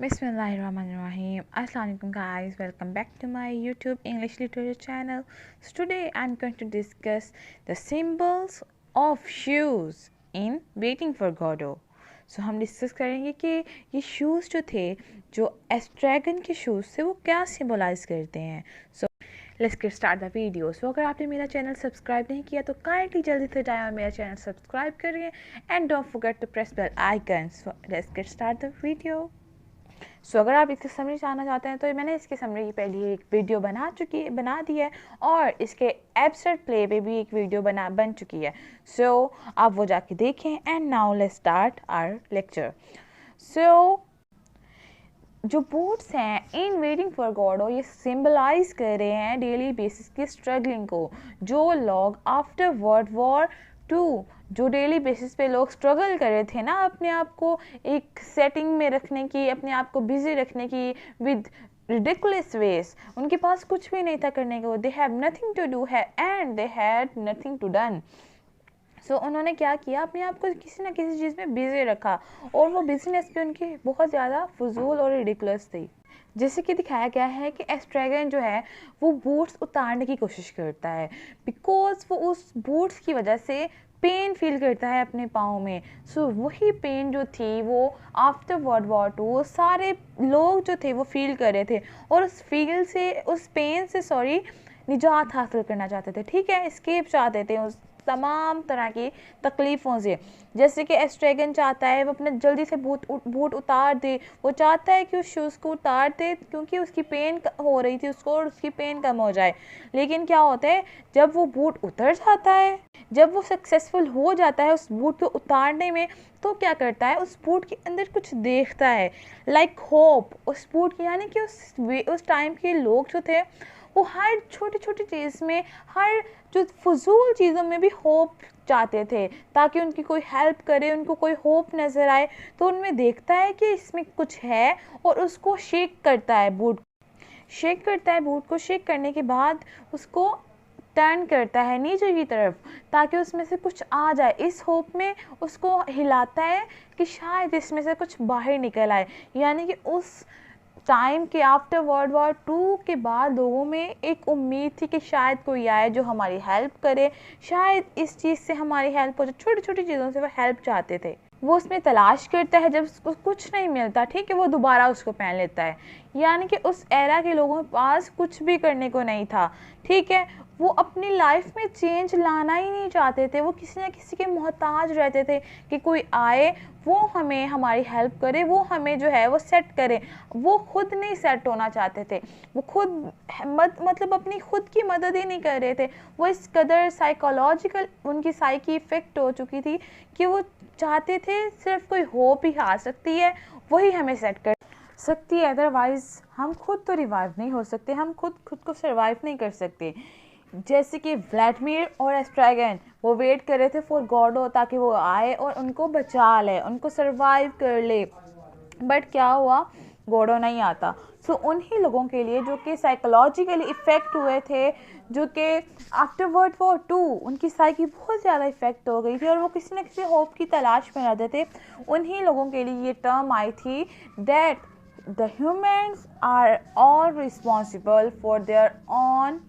Bismillahirrahmanirrahim. Assalamualaikum guys. Welcome back to my YouTube English literature channel. So today I'm going to discuss the symbols of shoes in Waiting for Godot. So हम discuss करेंगे कि ये shoes जो थे जो एस्ट्रैगन के shoes थे वो क्या सिम्बलाइज करते हैं. So let's get start the video. So अगर आपने मेरा चैनल सब्सक्राइब नहीं किया तो काइंडली जल्दी से जाएं और मेरा चैनल सब्सक्राइब करिए and don't forget to press bell icon. So let's get start the video. So अगर आप इसकी समरी जानना चाहते हैं तो मैंने इसकी समरी की पहले एक वीडियो बना दी है और इसके एब्स्ट्रैक्ट प्ले पे भी एक वीडियो बन चुकी है. सो आप वो जाके देखें. And now let's start our lecture. So जो बूट्स हैं इन वेटिंग फॉर गॉडो ये सिंबलाइज कर रहे हैं डेली बेसिस की स्ट्रगलिंग को. जो लोग आफ्टर वर्ल्ड वॉर 2 जो डेली बेसिस पे लोग स्ट्रगल कर रहे थे ना अपने आप को एक सेटिंग में रखने की, अपने आप को बिजी रखने की विद ridiculous ways, उनके पास कुछ भी नहीं था करने को. They have nothing to do है and they had nothing to done. So उन्होंने क्या किया, अपने आप को किसी ना किसी चीज़ में बिजी रखा और वो बिजनेस भी उनकी बहुत ज़्यादा फजूल और रिडिकुलस थी. जैसे कि दिखाया गया है कि एस्ट्रैगन जो है वो बूट्स उतारने की कोशिश करता है बिकॉज वो उस बूट्स की वजह से पेन फील करता है अपने पाँव में. सो वही पेन जो थी वो आफ्टर वर्ल्ड वॉर 2 सारे लोग जो थे वो फील कर रहे थे और उस पेन से निजात हासिल करना चाहते थे. ठीक है, एस्केप चाहते थे उस तमाम तरह की तकलीफ़ों से. जैसे कि एस्ट्रैगन चाहता है वो अपने जल्दी से बूट उतार दे. वो चाहता है कि उस शूज़ को उतार दे क्योंकि उसकी पेन हो रही थी उसको और उसकी पेन कम हो जाए. लेकिन क्या होता है, जब वो बूट उतर जाता है, जब वो सक्सेसफुल हो जाता है उस बूट को उतारने में, तो क्या करता है, उस बूट के अंदर कुछ देखता है लाइक होप. उस बूट की यानी कि उस टाइम के लोग जो थे वो हर छोटी छोटी चीज़ में, हर जो फजूल चीज़ों में भी होप चाहते थे ताकि उनकी कोई हेल्प करे, उनको कोई होप नज़र आए. तो उनमें देखता है कि इसमें कुछ है और उसको शेक करता है बूट को शेक करने के बाद उसको टर्न करता है नीचे की तरफ ताकि उसमें से कुछ आ जाए. इस होप में उसको हिलाता है कि शायद इसमें से कुछ बाहर निकल आए. यानी कि उस टाइम के आफ्टर वर्ल्ड वॉर 2 के बाद लोगों में एक उम्मीद थी कि शायद कोई आए जो हमारी हेल्प करे, शायद इस चीज़ से हमारी हेल्प हो जाए. छोटी छोटी चीज़ों से वो हेल्प चाहते थे. वो उसमें तलाश करता है, जब उसको कुछ नहीं मिलता, ठीक है, वो दोबारा उसको पहन लेता है. यानी कि उस एरा के लोगों के पास कुछ भी करने को नहीं था. ठीक है, वो अपनी लाइफ में चेंज लाना ही नहीं चाहते थे. वो किसी न किसी के मोहताज रहते थे कि कोई आए, वो हमें हमारी हेल्प करे, वो हमें जो है वो सेट करे. वो खुद नहीं सेट होना चाहते थे. वो खुद मतलब अपनी खुद की मदद ही नहीं कर रहे थे. वो इस कदर साइकोलॉजिकल उनकी साइकी इफ़ेक्ट हो चुकी थी कि वो चाहते थे सिर्फ कोई होप ही आ सकती है, वही हमें सेट कर सकती है. अदरवाइज़ हम खुद तो रिवाइव नहीं हो सकते, हम खुद को सर्वाइव नहीं कर सकते. जैसे कि व्लादिमीर और एस्ट्रैगन वो वेट कर रहे थे फॉर गॉडो ताकि वो आए और उनको बचा ले, उनको सर्वाइव कर ले. बट क्या हुआ, गॉडो नहीं आता. सो उन्हीं लोगों के लिए जो कि साइकोलॉजिकली इफ़ेक्ट हुए थे, जो कि आफ्टर वर्ल्ड वॉर 2 उनकी साइकी बहुत ज़्यादा इफ़ेक्ट हो गई थी और वो किसी न किसी होप की तलाश में रहते थे, उन्हीं लोगों के लिए ये टर्म आई थी that the humans are all responsible for their own.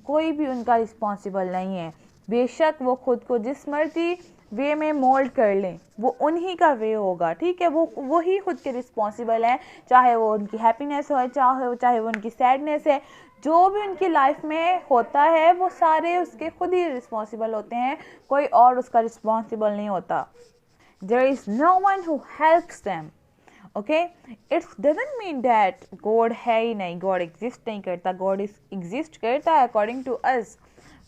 कोई भी उनका रिस्पॉन्सिबल नहीं है. बेशक वो खुद को जिस मर्जी वे में मोल्ड कर लें, वो उन्हीं का वे होगा. ठीक है, वो ही खुद के रिस्पॉन्सिबल हैं, चाहे वो उनकी हैप्पीनेस हो, चाहे वो उनकी सैडनेस है. जो भी उनकी लाइफ में होता है वो सारे उसके खुद ही रिस्पॉन्सिबल होते हैं, कोई और उसका रिस्पॉन्सिबल नहीं होता. There is no one who helps them. Okay, it's doesn't mean that God है ही नहीं, गॉड एग्जिस्ट नहीं करता. गॉड एग्जिस्ट करता है अकॉर्डिंग टू अस.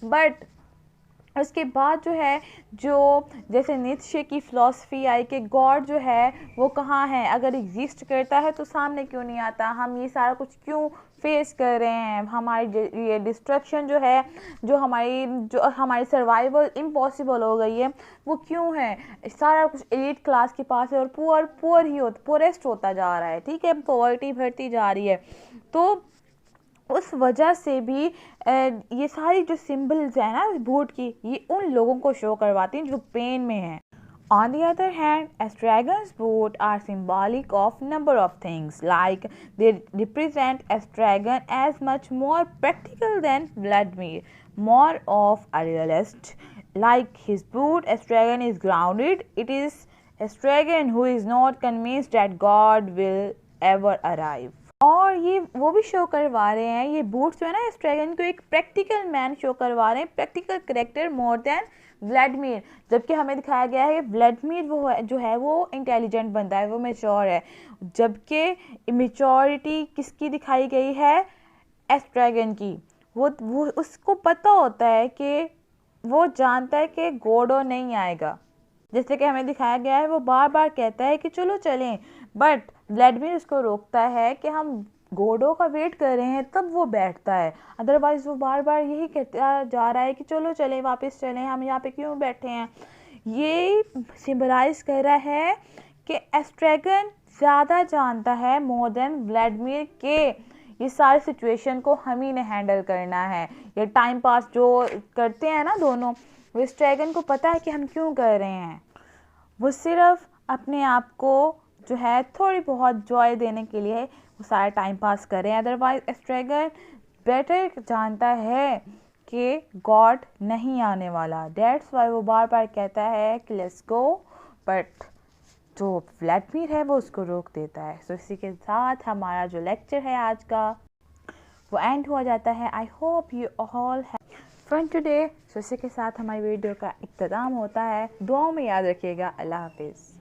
बट उसके बाद जो है, जो जैसे नीत्शे की फ़िलासफ़ी आई कि गॉड जो है वो कहाँ है, अगर एग्जिस्ट करता है तो सामने क्यों नहीं आता, हम ये सारा कुछ क्यों फेस कर रहे हैं, हमारी ये डिस्ट्रक्शन जो है, जो हमारी सर्वाइवल इम्पॉसिबल हो गई है, वो क्यों है. सारा कुछ एलीट क्लास के पास है और पुअरेस्ट होता जा रहा है. ठीक है, पॉवर्टी बढ़ती जा रही है. तो उस वजह से भी ये सारी जो सिंबल्स है ना बूट की, ये उन लोगों को शो करवाती हैं जो पेन में हैं. On the other hand, Estragon's boat are symbolic of number of things, like they represent Estragon as much more practical than Vladimir, more of a realist. Like his boat, Estragon is grounded. It is Estragon who is not convinced that God will ever arrive. और ये वो भी show करवा रहे हैं, ये boots जो है ना स्ट्रैगन को एक प्रैक्टिकल मैन शो करवा रहे हैं, practical character more than Vladimir. जबकि हमें दिखाया गया है कि व्लादिमीर वो है जो है वो इंटेलिजेंट बंदा है, वो मेच्योर है, जबकि मेच्योरिटी किसकी दिखाई गई है, एस्ट्रैगन की। वो उसको पता होता है कि वो जानता है कि गोडो नहीं आएगा, जैसे कि हमें दिखाया गया है। वो बार बार कहता है कि चलो चलें, बट व्लादिमीर उसको रोकता है कि हम गोडो का वेट कर रहे हैं, तब वो बैठता है। अदरवाइज वो बार बार यही कहता जा रहा है कि चलो चलें, वापस चलें, हम यहाँ पे क्यों बैठे हैं। ये सिंबलाइज कर रहा है कि एस्ट्रैगन ज़्यादा जानता है मोर देन व्लादिमीर के ये सारी सिचुएशन को हम ही ने हैंडल करना है। ये टाइम पास जो करते हैं ना दोनों, वो एस्ट्रैगन को पता है कि हम क्यों कर रहे हैं। वो सिर्फ अपने आप को जो है थोड़ी बहुत जॉय देने के लिए वो सारा टाइम पास कर रहे हैं। अदरवाइज एस्ट्रैगन बेटर जानता है कि गॉड नहीं आने वाला। दैट्स वाई वो बार बार कहता है कि लेट्स गो, बट जो व्लादिमीर है वो उसको रोक देता है। सो इसी के साथ हमारा जो लेक्चर है आज का वो एंड हो जाता है। I hope you all have fun today. So इसी के साथ हमारी वीडियो का इख्तिताम होता है। दुआओं में याद रखिएगा। अल्लाह हाफिज़।